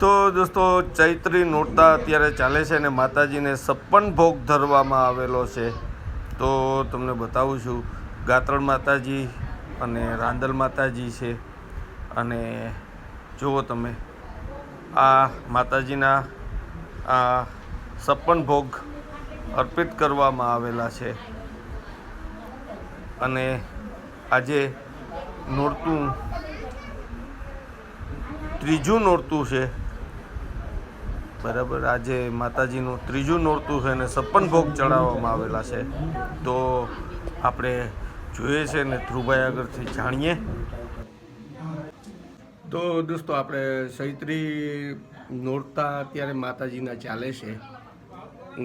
તો દોસ્તો ચૈત્રી નોરતા અત્યારે ચાલે છે અને માતાજીને 56 ભોગ ધરવામાં આવેલો છે. તો તમને બતાવું છું, ગાત્રણ માતાજી અને રાંદલ માતાજી છે. અને જુઓ તમે, આ માતાજીના આ 56 ભોગ અર્પિત કરવામાં આવેલા છે. અને આજે નોરતું ત્રીજું નોરતું છે, બરાબર. આજે માતાજીનું ત્રીજું નોરતું છે અને 56 ભોગ ચડાવવામાં આવેલા છે. તો આપણે જોઈએ છે ને ધ્રુવભાઈ આગળથી જાણીએ. તો દોસ્તો આપણે ચૈત્રી નોરતા અત્યારે માતાજીના ચાલે છે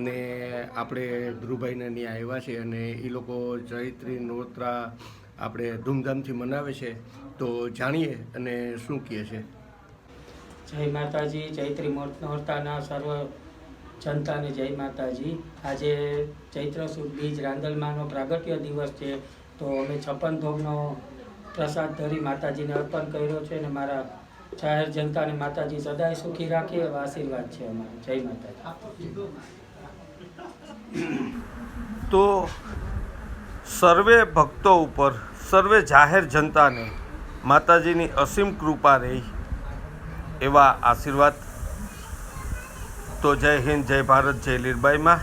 ને આપણે ધ્રુવભાઈને ત્યાં આવ્યા છે અને એ લોકો ચૈત્રી નોરતા આપણે ધૂમધામથી મનાવે છે. તો જાણીએ અને શું કહે છે. જય માતાજી. ચૈત્રી નોરતાના સર્વ જનતાને જય માતાજી. આજે ચૈત્ર સુદ બીજ રાંદલમાનો પ્રાગટ્ય દિવસ છે. તો અમે 56 ભોગનો પ્રસાદ ધરી માતાજીને અર્પણ કર્યો છે અને મારા જાહેર જનતાને માતાજી સદાય સુખી રાખે એવા આશીર્વાદ છે અમારા. જય માતાજી. તો સર્વે ભક્તો ઉપર, સર્વે જાહેર જનતાને માતાજીની અસીમ કૃપા રહી એવા આશીર્વાદ. તો જય હિન્દ, જય ભારત, જય લીરબાઈમાં.